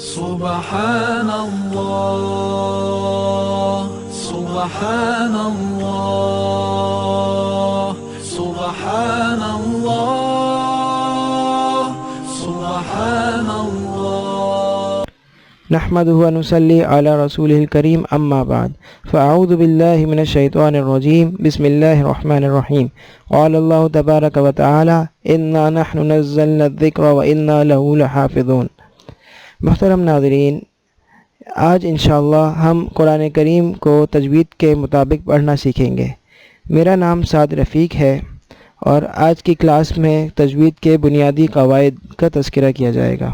سبحان الله سبحان الله سبحان الله سبحان الله نحمده ونصلي على رسوله الكريم أما بعد فأعوذ بالله من الشيطان الرجيم بسم الله الرحمن الرحيم قال الله تبارك وتعالى إنا نحن نزلنا الذكر وإنا له لحافظون۔ محترم ناظرین، آج انشاءاللہ ہم قرآن کریم کو تجوید کے مطابق پڑھنا سیکھیں گے۔ میرا نام سعد رفیق ہے اور آج کی کلاس میں تجوید کے بنیادی قواعد کا تذکرہ کیا جائے گا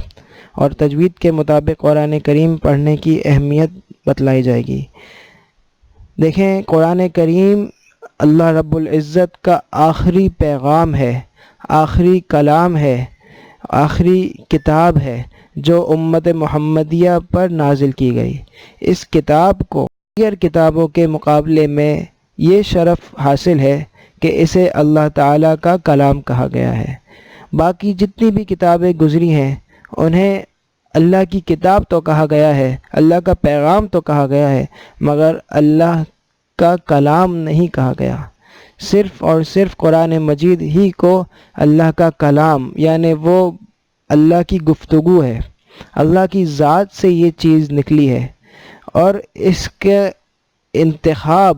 اور تجوید کے مطابق قرآن کریم پڑھنے کی اہمیت بتلائی جائے گی۔ دیکھیں، قرآن کریم اللہ رب العزت کا آخری پیغام ہے، آخری کلام ہے، آخری کتاب ہے جو امت محمدیہ پر نازل کی گئی۔ اس کتاب کو دیگر کتابوں کے مقابلے میں یہ شرف حاصل ہے کہ اسے اللہ تعالیٰ کا کلام کہا گیا ہے۔ باقی جتنی بھی کتابیں گزری ہیں انہیں اللہ کی کتاب تو کہا گیا ہے، اللہ کا پیغام تو کہا گیا ہے، مگر اللہ کا کلام نہیں کہا گیا۔ صرف اور صرف قرآن مجید ہی کو اللہ کا کلام، یعنی وہ اللہ کی گفتگو ہے، اللہ کی ذات سے یہ چیز نکلی ہے، اور اس کے انتخاب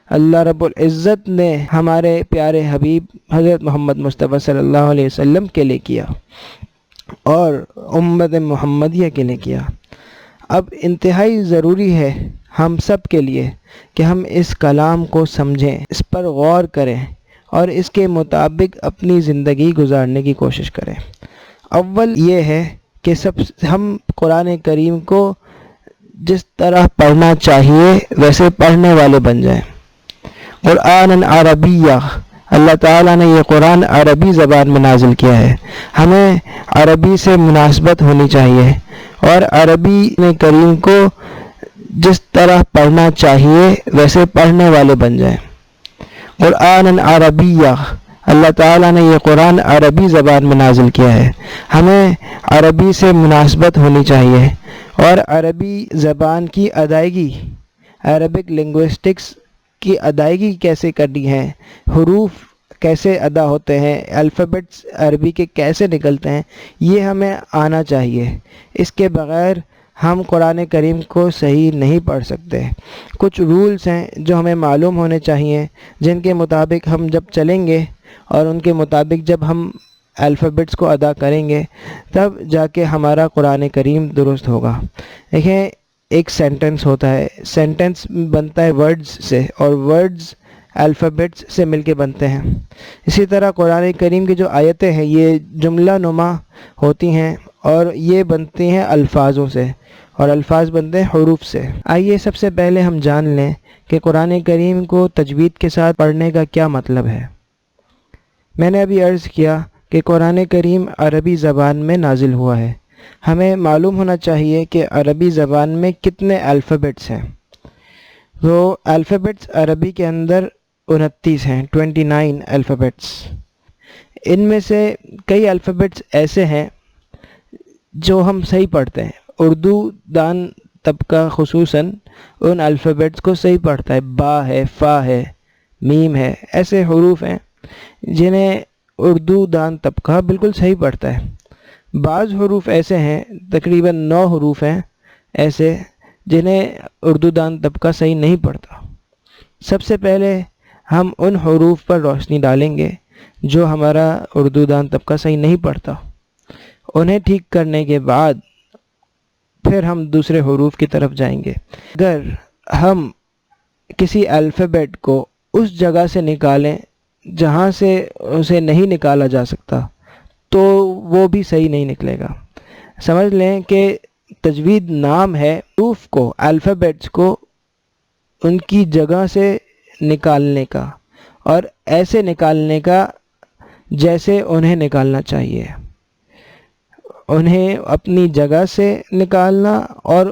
اللہ رب العزت نے ہمارے پیارے حبیب حضرت محمد مصطفیٰ صلی اللہ علیہ وسلم کے لیے کیا اور امت محمدیہ کے لیے کیا۔ اب انتہائی ضروری ہے ہم سب کے لیے کہ ہم اس کلام کو سمجھیں، اس پر غور کریں اور اس کے مطابق اپنی زندگی گزارنے کی کوشش کریں۔ اول یہ ہے کہ ہم قرآن کریم کو جس طرح پڑھنا چاہیے ویسے پڑھنے والے بن جائیں۔ قرآن عربیہ، اللہ تعالیٰ نے یہ قرآن عربی زبان میں نازل کیا ہے، ہمیں عربی سے مناسبت ہونی چاہیے اور عربی کریم کو جس طرح پڑھنا چاہیے ویسے پڑھنے والے بن جائیں۔ قرآن عربیہ، اللہ تعالیٰ نے یہ قرآن عربی زبان میں نازل کیا ہے، ہمیں عربی سے مناسبت ہونی چاہیے اور عربی زبان کی ادائیگی، عربک لنگوسٹکس کی ادائیگی کیسے کرنی ہے، حروف کیسے ادا ہوتے ہیں، الفابیٹس عربی کے کیسے نکلتے ہیں، یہ ہمیں آنا چاہیے۔ اس کے بغیر ہم قرآن کریم کو صحیح نہیں پڑھ سکتے۔ کچھ رولز ہیں جو ہمیں معلوم ہونے چاہیے، جن کے مطابق ہم جب چلیں گے اور ان کے مطابق جب ہم الفابیٹس کو ادا کریں گے تب جا کے ہمارا قرآن کریم درست ہوگا۔ دیکھیں، ایک سینٹنس ہوتا ہے، سینٹنس بنتا ہے ورڈز سے اور ورڈز الفابیٹس سے مل کے بنتے ہیں۔ اسی طرح قرآن کریم کی جو آیتیں ہیں یہ جملہ نما ہوتی ہیں اور یہ بنتی ہیں الفاظوں سے اور الفاظ بنتے ہیں حروف سے۔ آئیے سب سے پہلے ہم جان لیں کہ قرآن کریم کو تجوید کے ساتھ پڑھنے کا کیا مطلب ہے۔ میں نے ابھی عرض کیا کہ قرآن کریم عربی زبان میں نازل ہوا ہے، ہمیں معلوم ہونا چاہیے کہ عربی زبان میں کتنے الفابیٹس ہیں۔ تو الفابیٹس عربی کے اندر 29 ہیں، 29 الفابیٹس۔ ان میں سے کئی الفابیٹس ایسے ہیں جو ہم صحیح پڑھتے ہیں، اردو دان طبقہ خصوصاً ان الفابیٹس کو صحیح پڑھتا ہے، با ہے، فا ہے، میم ہے، ایسے حروف ہیں جنہیں اردو دان طبقہ بالکل صحیح پڑھتا ہے۔ بعض حروف ایسے ہیں، تقریباً 9 حروف ہیں ایسے جنہیں اردو دان طبقہ صحیح نہیں پڑھتا۔ سب سے پہلے ہم ان حروف پر روشنی ڈالیں گے جو ہمارا اردو دان طبقہ صحیح نہیں پڑھتا، انہیں ٹھیک کرنے کے بعد پھر ہم دوسرے حروف کی طرف جائیں گے۔ اگر ہم کسی الفابیٹ کو اس جگہ سے نکالیں جہاں سے اسے نہیں نکالا جا سکتا تو وہ بھی صحیح نہیں نکلے گا۔ سمجھ لیں کہ تجوید نام ہے حروف کو، الفابیٹس کو ان کی جگہ سے نکالنے کا، اور ایسے نکالنے کا جیسے انہیں نکالنا چاہیے، انہیں اپنی جگہ سے نکالنا اور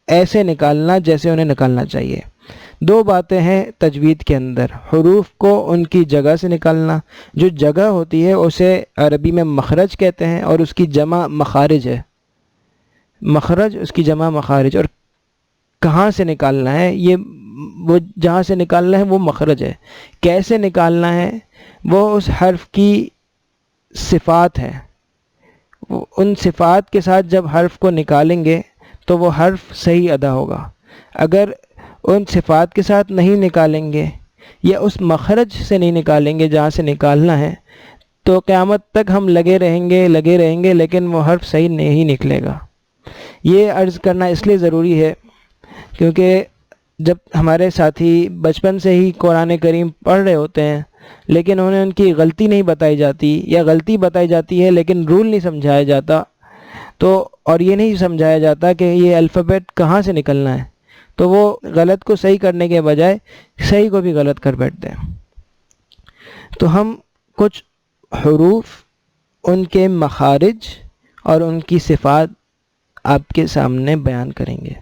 ایسے نکالنا جیسے انہیں نکالنا چاہیے۔ دو باتیں ہیں تجوید کے اندر، حروف کو ان کی جگہ سے نکالنا، جو جگہ ہوتی ہے اسے عربی میں مخرج کہتے ہیں اور اس کی جمع مخارج ہے۔ مخرج اس کی جمع مخارج، اور کہاں سے نکالنا ہے، یہ وہ جہاں سے نکالنا ہے وہ مخرج ہے. کیسے نکالنا ہے، وہ اس حرف کی صفات ہے. ان صفات کے ساتھ جب حرف کو نکالیں گے تو وہ حرف صحیح ادا ہوگا. اگر ان صفات کے ساتھ نہیں نکالیں گے یا اس مخرج سے نہیں نکالیں گے جہاں سے نکالنا ہے، تو قیامت تک ہم لگے رہیں گے لیکن وہ حرف صحیح نہیں نکلے گا. یہ عرض کرنا اس لیے ضروری ہے کیونکہ جب ہمارے ساتھی بچپن سے ہی قرآن کریم پڑھ رہے ہوتے ہیں لیکن انہیں ان کی غلطی نہیں بتائی جاتی، یا غلطی بتائی جاتی ہے لیکن رول نہیں سمجھایا جاتا، تو اور یہ نہیں سمجھایا جاتا کہ یہ الفابیٹ کہاں سے نکلنا ہے، تو وہ غلط کو صحیح کرنے کے بجائے صحیح کو بھی غلط کر بیٹھتے ہیں. تو ہم کچھ حروف، ان کے مخارج اور ان کی صفات آپ کے سامنے بیان کریں گے.